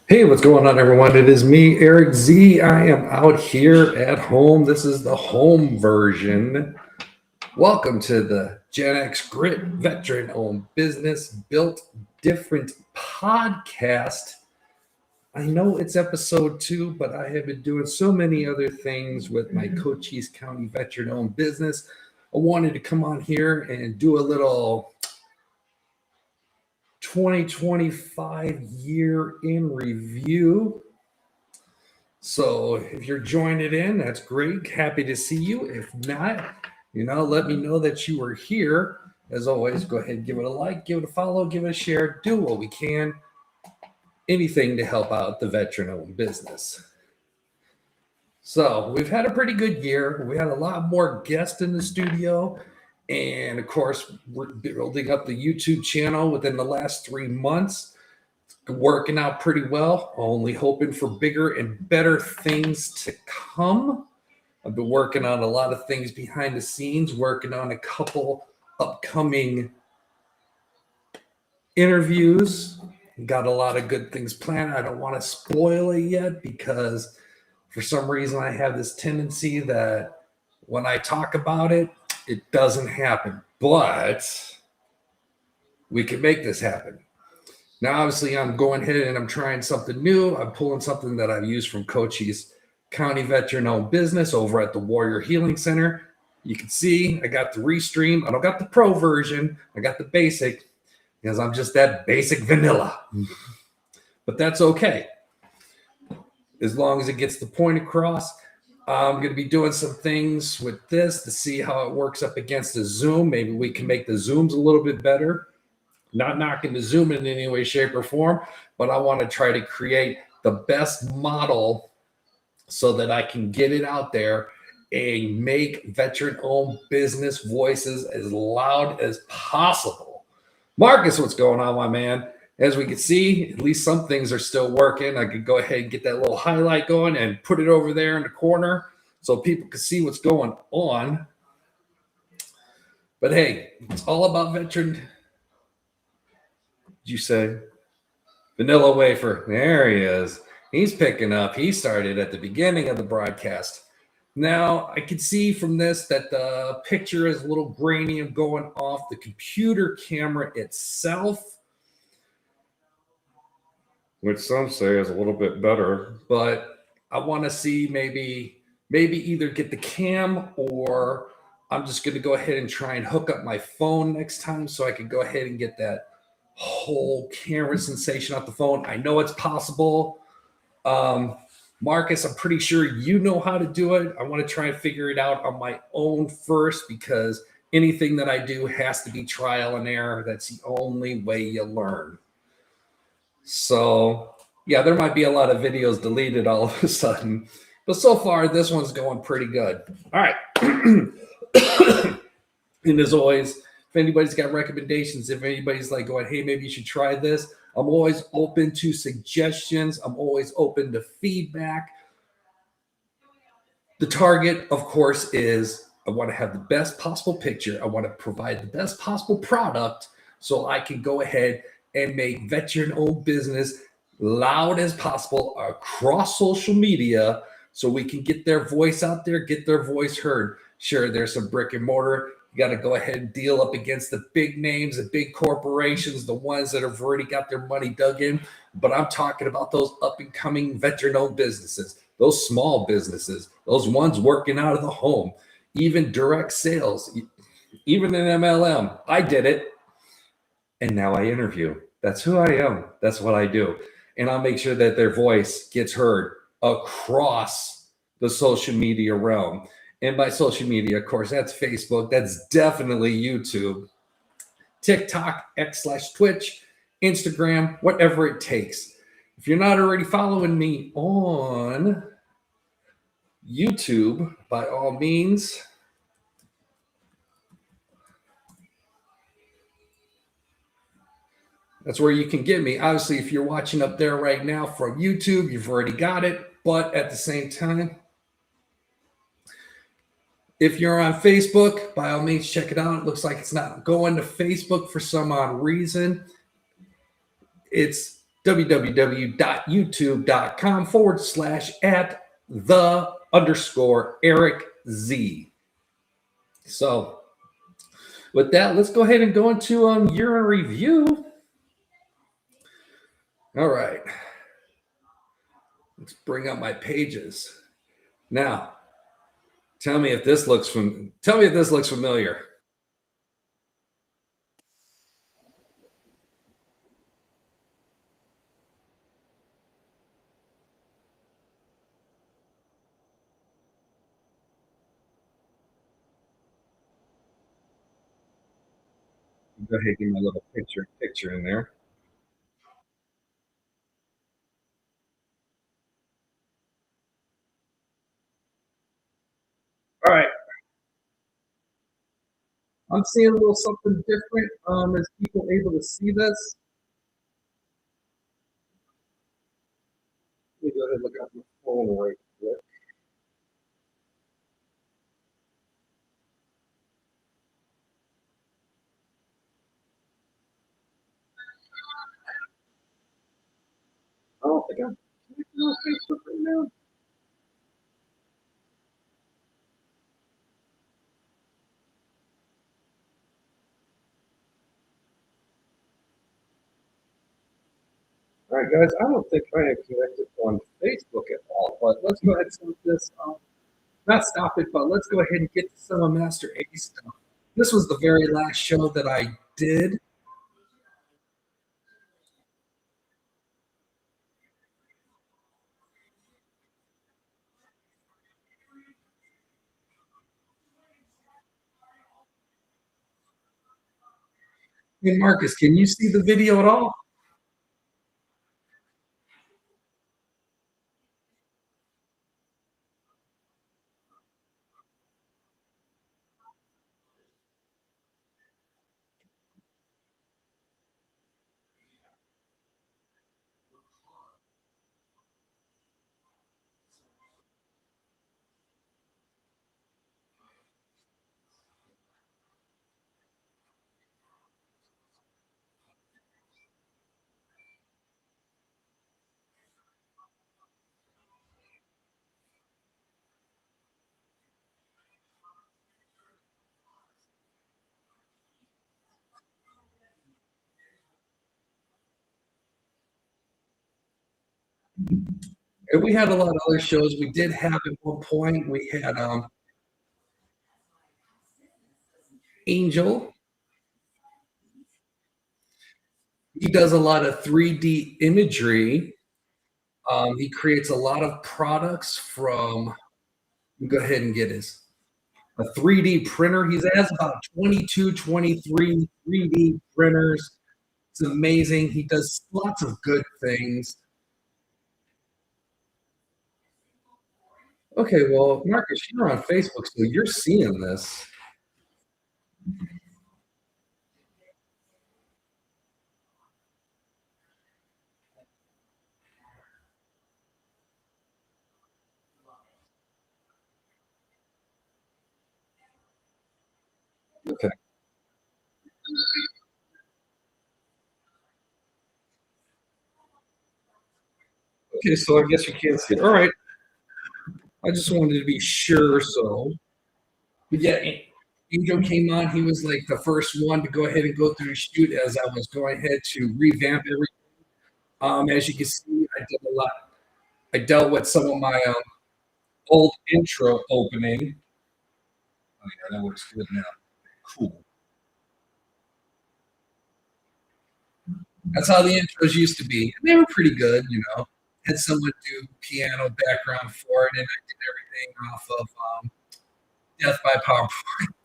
Hey, what's going on, everyone? It is me, Erik Z. I am out here at home. This is the home version. Welcome to the Gen X Grit Veteran Owned Business Built Different podcast. I know it's episode 2, but I have been doing so many other things with my Cochise County Veteran Owned Business. I wanted to come on here and do a little 2025 year in review. So if you're joining in, that's great. Happy to see you. If not, let me know that you were here. As always, go ahead and give it a like, give it a follow, give it a share, do what we can. Anything to help out the veteran-owned business. So we've had a pretty good year. We had a lot more guests in the studio. And of course, we're building up the YouTube channel within the last 3 months. Working out pretty well. Only hoping for bigger and better things to come. I've been working on a lot of things behind the scenes, working on a couple upcoming interviews. Got a lot of good things planned. I don't want to spoil it yet because for some reason I have this tendency that when I talk about it, it doesn't happen. But we can make this happen. Now, obviously, I'm going ahead and I'm trying something new. I'm pulling something that I've used from Cochise County Veteran-Owned Business over at the Warrior Healing Center. You can see I got the Restream. I don't got the pro version. I got the basic because I'm just that basic vanilla. But that's okay. As long as it gets the point across. I'm going to be doing some things with this to see how it works up against the Zoom. Maybe we can make the Zooms a little bit better. Not knocking the Zoom in any way, shape, or form, but I want to try to create the best model so that I can get it out there and make veteran-owned business voices as loud as possible. Marcus, what's going on, my man? As we can see, at least some things are still working. I could go ahead and get that little highlight going and put it over there in the corner so people can see what's going on. But hey, it's all about veteran. You say vanilla wafer. There he is. He's picking up. He started at the beginning of the broadcast. Now I can see from this that the picture is a little grainy and going off the computer camera itself, which some say is a little bit better. But I want to see maybe either get the cam, or I'm just going to go ahead and try and hook up my phone next time so I can go ahead and get that whole camera sensation off the phone. I know it's possible. Marcus, I'm pretty sure you know how to do it. I want to try and figure it out on my own first because anything that I do has to be trial and error. That's the only way you learn. So yeah, there might be a lot of videos deleted all of a sudden, but so far this one's going pretty good. All right. And as always, if anybody's got recommendations, if anybody's like going, hey, maybe you should try this, I'm always open to suggestions. I'm always open to feedback. The target, of course, is I want to have the best possible picture. I want to provide the best possible product so I can go ahead and make veteran-owned business loud as possible across social media so we can get their voice out there, get their voice heard. Sure, there's some brick and mortar. You got to go ahead and deal up against the big names, the big corporations, the ones that have already got their money dug in. But I'm talking about those up and coming veteran-owned businesses, those small businesses, those ones working out of the home, even direct sales, even an MLM. I did it. And now I interview. That's who I am. That's what I do. And I'll make sure that their voice gets heard across the social media realm. And by social media, of course, that's Facebook. That's definitely YouTube, TikTok, X/Twitch, Instagram, whatever it takes. If you're not already following me on YouTube, by all means, that's where you can get me. Obviously, if you're watching up there right now from YouTube, you've already got it. But at the same time, if you're on Facebook, by all means, check it out. It looks like it's not going to Facebook for some odd reason. It's www.youtube.com/@the_Erik Z. So with that, let's go ahead and go into year in review. All right. Let's bring up my pages. Now, tell me if this looks familiar. Go ahead and get my little picture in there. All right. I'm seeing a little something different. Is people able to see this? Let me go ahead and look at my phone right quick. I don't think I'm connected on Facebook right now. All right, guys. I don't think I am connected on Facebook at all. But let's go ahead and stop this. Not stop it, but let's go ahead and get to some of Master A stuff. This was the very last show that I did. Hey, Marcus, can you see the video at all? And we had a lot of other shows. We did have at one point. We had Angel. He does a lot of 3D imagery. He creates a lot of products from. Go ahead and get his a 3D printer. He has about 22, 23 3D printers. It's amazing. He does lots of good things. Okay, well, Marcus, you're on Facebook, so you're seeing this. Okay. Okay, so I guess you can't see it. All right. I just wanted to be sure. So, but yeah, Angel came on. He was like the first one to go ahead and go through the shoot as I was going ahead to revamp everything. As you can see, I did a lot. I dealt with some of my old intro opening. Oh, yeah, that looks good now. Cool. That's how the intros used to be. And they were pretty good, you know. Had someone do piano background for it, and I did everything off of Death by PowerPoint.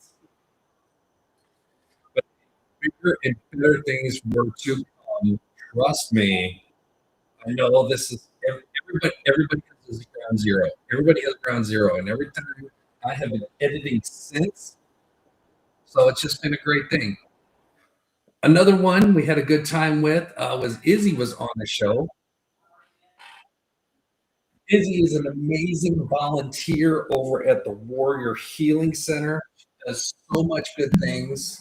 But bigger and better things were to come. Trust me. I know this is everybody has ground zero. Everybody has ground zero. And every time I have been editing since, so it's just been a great thing. Another one we had a good time with was Izzy was on the show. Izzy is an amazing volunteer over at the Warrior Healing Center. She does so much good things.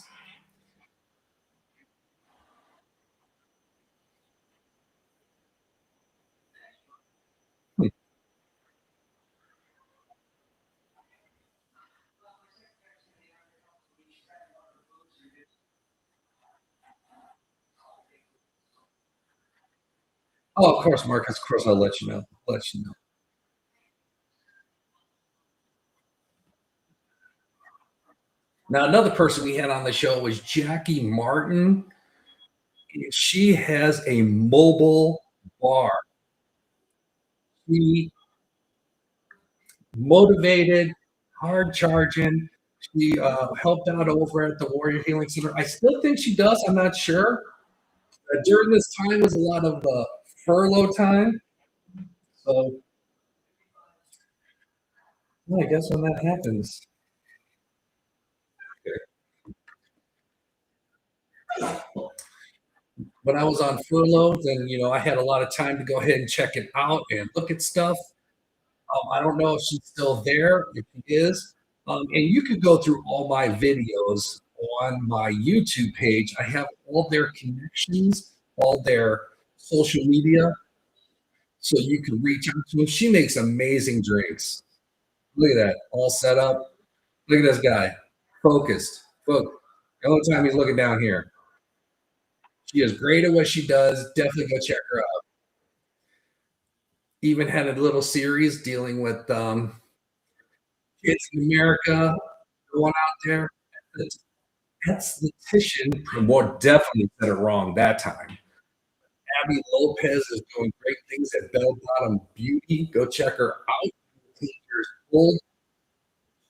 Oh, of course, Marcus. Of course, I'll let you know. Let you know. Now, another person we had on the show was Jackie Martin. She has a mobile bar. She motivated, hard charging. She helped out over at the Warrior Healing Center. I still think she does. I'm not sure. During this time was a lot of furlough time. So well, I guess when that happens, when I was on furlough, then I had a lot of time to go ahead and check it out and look at stuff. I don't know if she's still there. If she is, and you could go through all my videos on my YouTube page. I have all their connections, all their social media, so you can reach out to them. She makes amazing drinks. Look at that, all set up. Look at this guy, focused. Focused. The only time he's looking down here. She is great at what she does. Definitely go check her out. Even had a little series dealing with kids in America going out there. Esthetician, more definitely said it wrong that time. Abby Lopez is doing great things at Bell Bottom Beauty. Go check her out. 18 years old,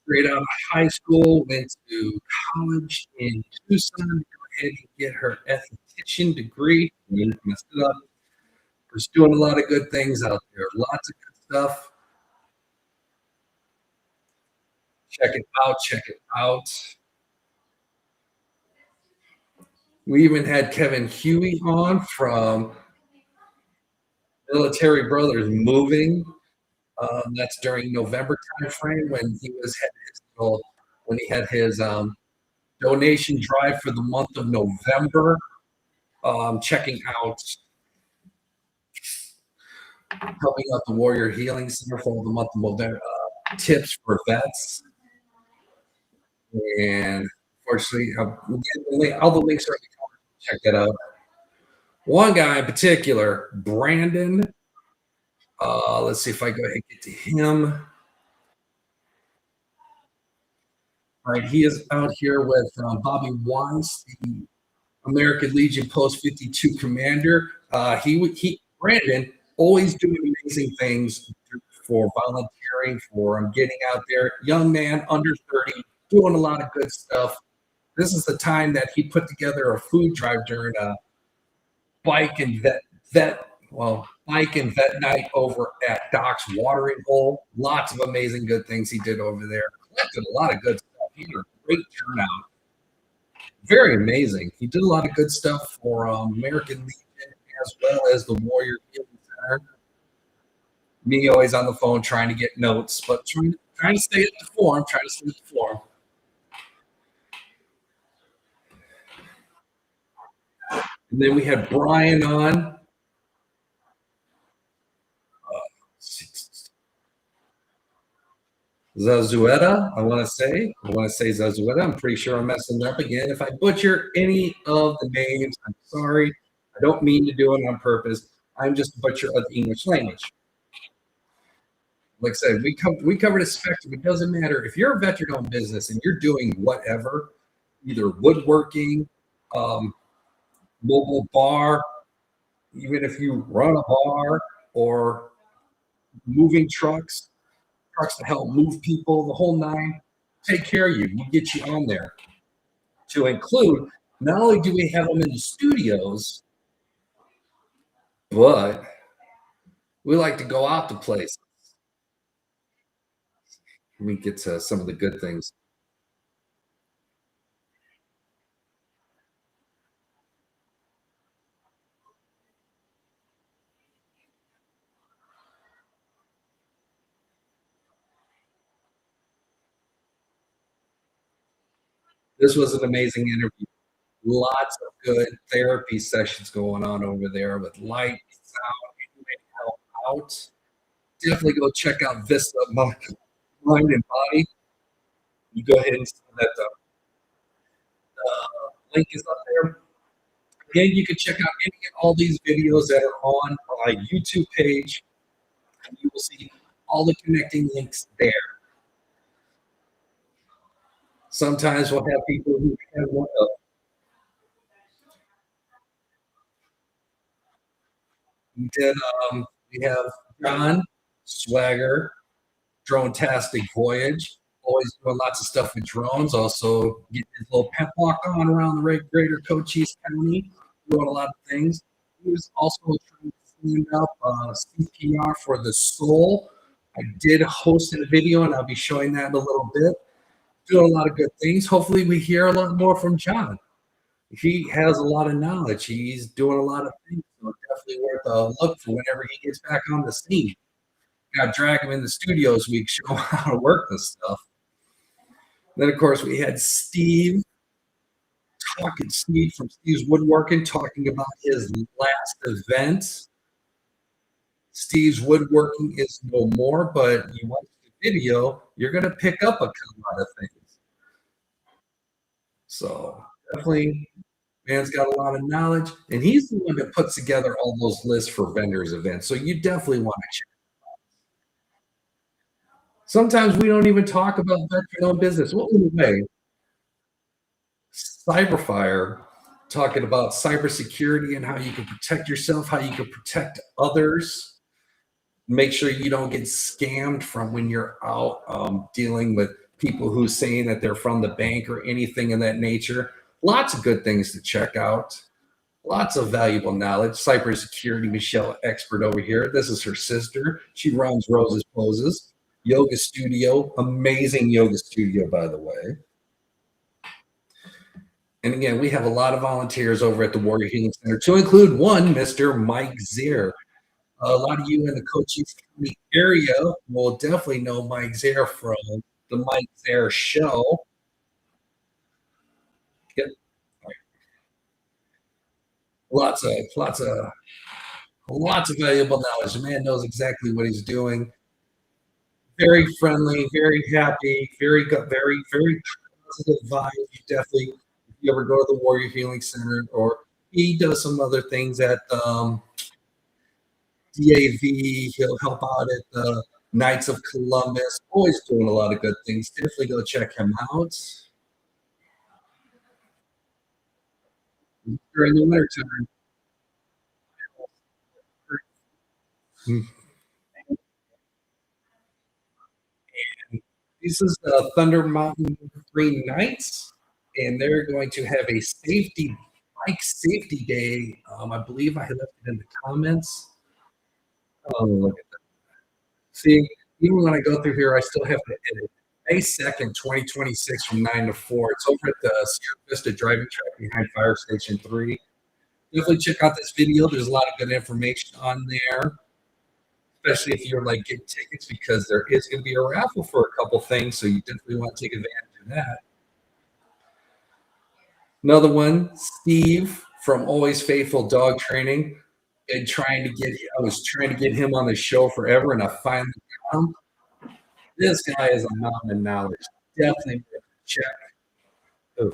straight out of high school, went to college in Tucson to go ahead and get her esthetician degree. Messed it up. She's doing a lot of good things out there. Lots of good stuff. Check it out. Check it out. We even had Kevin Huey on from Military Brothers Moving. That's during November timeframe when he was when he had his donation drive for the month of November. Checking out, helping out the Warrior Healing Center for the month of November. Tips for vets, and unfortunately, all the links are in the comments. Check that out. One guy in particular, Brandon. Let's see if I go ahead and get to him. All right, he is out here with Bobby Weiss, the American Legion Post 52 commander. Brandon, always doing amazing things for volunteering, for getting out there. Young man, under 30, doing a lot of good stuff. This is the time that he put together a food drive during a bike and vet night over at Doc's Watering Hole. Lots of amazing good things he did over there. Collected a lot of good stuff. He had a great turnout. Very amazing. He did a lot of good stuff for American Legion as well as the Warrior Healing Center. Me always on the phone trying to get notes, but trying to stay at the form. And then we had Brian on. Zazueta, I want to say Zazueta. I'm pretty sure I'm messing up again. If I butcher any of the names, I'm sorry. I don't mean to do it on purpose. I'm just a butcher of the English language. Like I said, we covered a spectrum. It doesn't matter if you're a veteran-owned business and you're doing whatever, either woodworking, mobile bar, even if you run a bar or moving trucks to help move people, the whole nine, take care of you. We'll get you on there. To include, not only do we have them in the studios, but we like to go out to places. Let me get to some of the good things. This was an amazing interview. Lots of good therapy sessions going on over there with light, sound, help out. Definitely go check out Vista Mind and Body. You go ahead and see that the link is up there. And you can check out any and all these videos that are on my YouTube page, and you will see all the connecting links there. Sometimes we'll have people who have one of we did we have John Swagger, Drone-tastic Voyage, always doing lots of stuff with drones, also getting his little pet walk on around the greater Cochise County, doing a lot of things. He was also trying to stand up CPR for the soul. I did host a video, and I'll be showing that in a little bit. Doing a lot of good things. Hopefully, we hear a lot more from John. He has a lot of knowledge. He's doing a lot of things. So definitely worth a look for whenever he gets back on the scene. Got to drag him in the studio so we can show him how to work this stuff. Then, of course, we had Steve from Steve's Woodworking talking about his last event. Steve's Woodworking is no more, but you watch the video, you're going to pick up a lot of things. So definitely, man's got a lot of knowledge, and he's the one that puts together all those lists for vendors events. So you definitely want to check. Sometimes we don't even talk about veteran-owned business. What in a way? Cyberfire, talking about cybersecurity and how you can protect yourself, how you can protect others. Make sure you don't get scammed from when you're out dealing with people who saying that they're from the bank or anything of that nature. Lots of good things to check out. Lots of valuable knowledge. Cybersecurity Michelle expert over here. This is her sister. She runs Rose's Poses yoga studio. Amazing yoga studio, by the way. And again, we have a lot of volunteers over at the Warrior Healing Center, to include one, Mr. Mike Zier. A lot of you in the Cochise County area will definitely know Mike Zier from the Mike Zier Show. Yep. Lots of valuable knowledge. The man knows exactly what he's doing. Very friendly, very happy, very good, very positive vibe. You definitely, if you ever go to the Warrior Healing Center, or he does some other things at DAV. He'll help out at the Knights of Columbus. Always doing a lot of good things. Definitely go check him out during the winter time. This is the Thunder Mountain Green Knights, and they're going to have a bike safety day. I believe I left it in the comments. Oh, look at that. See, even when I go through here, I still have to edit. May 2nd, 2026 from 9 to 4. It's over at the Sierra Vista driving track behind Fire Station 3. Definitely check out this video. There's a lot of good information on there, especially if you're like getting tickets, because there is going to be a raffle for a couple things. So you definitely want to take advantage of that. Another one, Steve from Always Faithful Dog Training. I was trying to get him on the show forever, and I finally got him. This guy is a mountain of knowledge. Definitely check. Oof.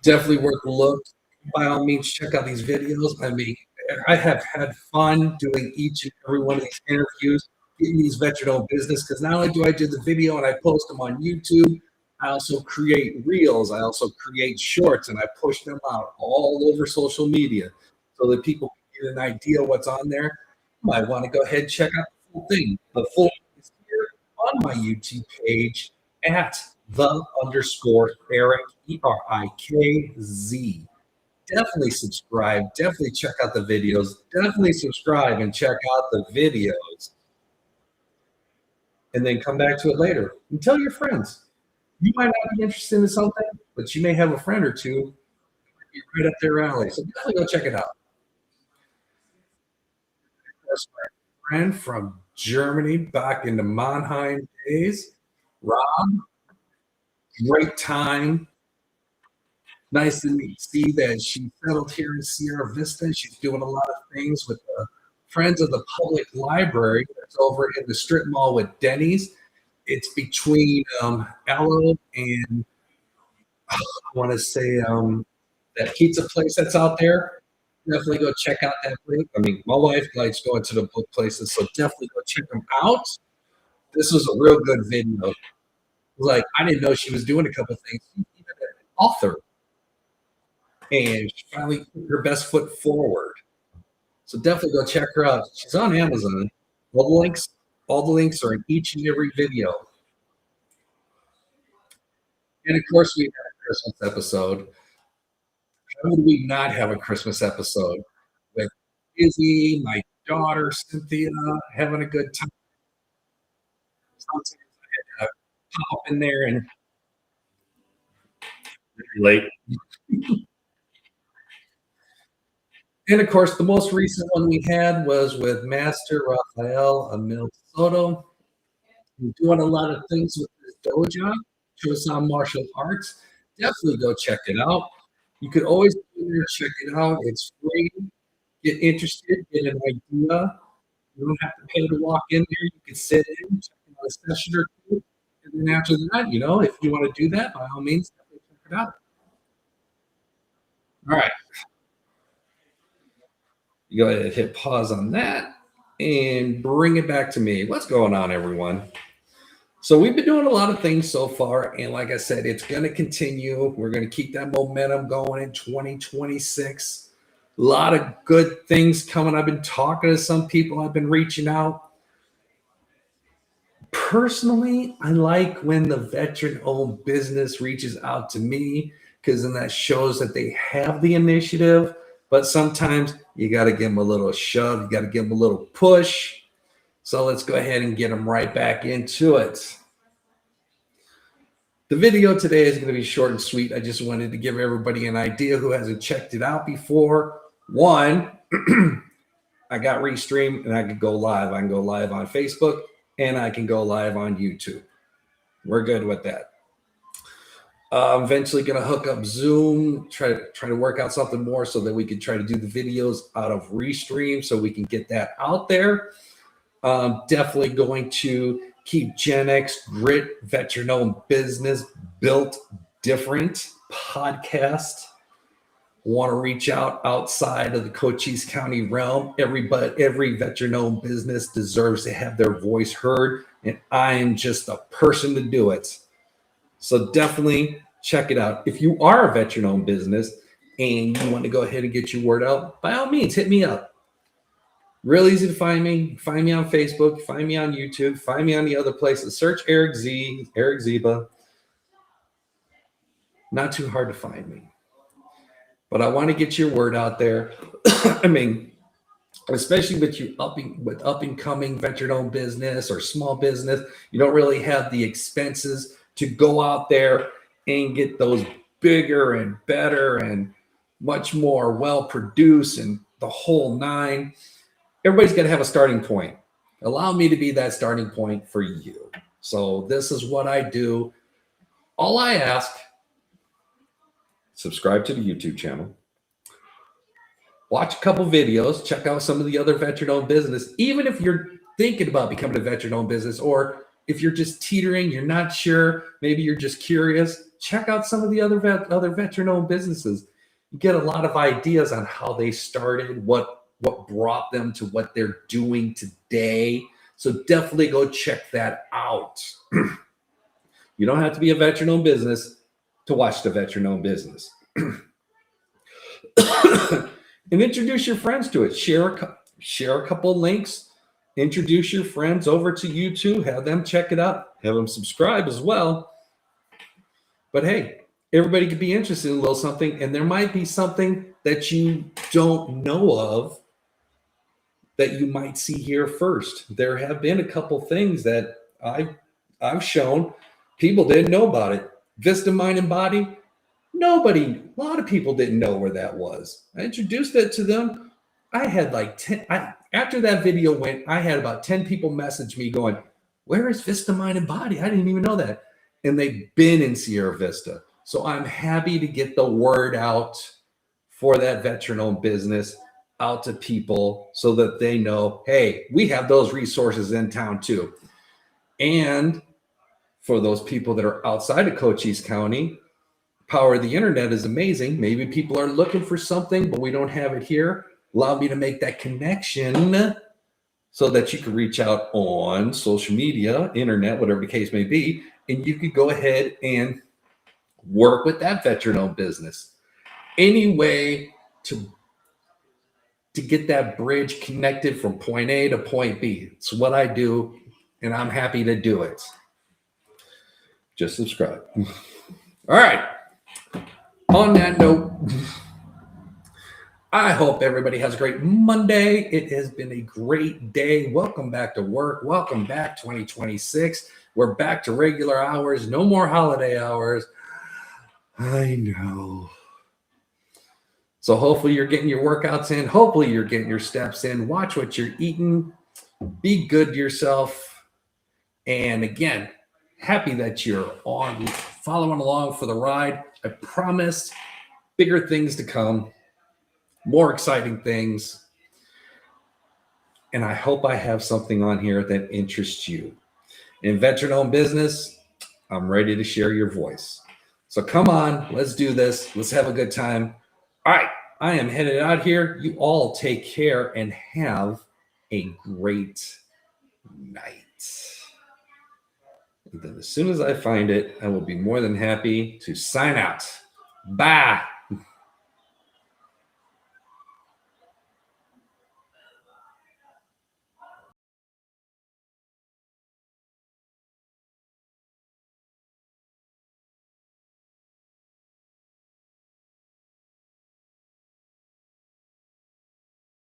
Definitely worth a look. By all means, check out these videos. I mean, I have had fun doing each and every one of these interviews, getting these veteran-owned business, because not only do I do the video and I post them on YouTube, I also create reels. I also create shorts, and I push them out all over social media so that people can get an idea of what's on there. You might want to go ahead and check out the full thing. The full thing is here on my YouTube page at _Erik, ERIKZ. Definitely subscribe. Definitely check out the videos. Definitely subscribe and check out the videos. And then come back to it later and tell your friends. You might not be interested in something, but you may have a friend or two right up their alley. So definitely go check it out. That's my friend from Germany, back in the Mannheim days. Rob, great time. Nice to see that she settled here in Sierra Vista. She's doing a lot of things with the Friends of the Public Library that's over in the strip mall with Denny's. It's between Aloe and I want to say that pizza place that's out there. Definitely go check out that place. I mean, my wife likes going to the book places, so definitely go check them out. This was a real good video. Like, I didn't know she was doing a couple things. She's even an author, and she finally put her best foot forward. So definitely go check her out. She's on Amazon. All the links are in each and every video. And of course, we had a Christmas episode. How would we not have a Christmas episode with Izzy, my daughter Cynthia, having a good time? Sometimes I had to pop in there and Late. And of course, the most recent one we had was with Master Rafael Emil Soto. He's doing a lot of things with his dojo, Chosan Martial Arts. Definitely go check it out. You could always go there, check it out. It's free. Get interested, get an idea. You don't have to pay to walk in there. You can sit in, check out a session or two. And then after that, if you want to do that, by all means, definitely check it out. All right. You go ahead and hit pause on that and bring it back to me. What's going on, everyone? So we've been doing a lot of things so far, and like I said, it's going to continue. We're going to keep that momentum going in 2026. A lot of good things coming. I've been talking to some people. I've been reaching out. Personally, I like when the veteran-owned business reaches out to me, because then that shows that they have the initiative. But sometimes you got to give them a little shove. You got to give them a little push. So let's go ahead and get them right back into it. The video today is going to be short and sweet. I just wanted to give everybody an idea who hasn't checked it out before. One, I got Restream and I can go live. I can go live on Facebook and I can go live on YouTube. We're good with that. I'm eventually going to hook up Zoom, try to work out something more so that we can try to do the videos out of Restream so we can get that out there. Definitely going to keep Gen X Grit, veteran-owned business, built different podcast. Want to reach out outside of the Cochise County realm. Every veteran-owned business deserves to have their voice heard, and I am just the person to do it. So definitely check it out. If you are a veteran-owned business and you want to go ahead and get your word out, by all means, hit me up. Real easy to find me. Find me on Facebook. Find me on YouTube. Find me on the other places. Search Erik Z, Erik Zeba. Not too hard to find me. But I want to get your word out there. I mean, especially with you up and coming veteran-owned business or small business, you don't really have the expenses to go out there and get those bigger and better and much more well-produced and the whole nine. Everybody's got to have a starting point. Allow me to be that starting point for you. So this is what I do. All I ask, subscribe to the YouTube channel. Watch a couple videos. Check out some of the other veteran-owned business. Even if you're thinking about becoming a veteran-owned business, or if you're just teetering, you're not sure, maybe you're just curious, check out some of the other veteran-owned businesses. You get a lot of ideas on how they started, what brought them to what they're doing today. So definitely go check that out. You don't have to be a veteran-owned business to watch the veteran-owned business. And introduce your friends to it. Share a couple of links. Introduce your friends over to YouTube. Have them check it out. Have them subscribe as well. But hey, everybody could be interested in a little something, and there might be something that you don't know of that you might see here first. There have been a couple things that I've shown. People didn't know about it. Vista Mind and Body. A lot of people didn't know where that was. I introduced it to them. I had like 10, after that video went, I had about 10 people message me going, where is Vista Mind and Body? I didn't even know that. And they've been in Sierra Vista. So I'm happy to get the word out for that veteran-owned business. out to people so that they know, hey, we have those resources in town too. And for those people that are outside of Cochise County, power of the internet is amazing. Maybe people are looking for something, but we don't have it here. Allow me to make that connection so that you can reach out on social media, internet, whatever the case may be, and you could go ahead and work with that veteran-owned business. Any way to get that bridge connected from point A to point B. It's what I do, and I'm happy to do it. Just subscribe. All right. On that note, I hope everybody has a great Monday. It has been a great day. Welcome back to work. Welcome back 2026. We're back to regular hours. No more holiday hours. I know. So hopefully you're getting your workouts in. Hopefully you're getting your steps in. Watch what you're eating. Be good to yourself. And again, happy that you're following along for the ride. I promise bigger things to come, more exciting things. And I hope I have something on here that interests you. In veteran-owned business, I'm ready to share your voice. So come on, let's do this. Let's have a good time. All right, I am headed out here. You all take care and have a great night. And then as soon as I find it, I will be more than happy to sign out. Bye.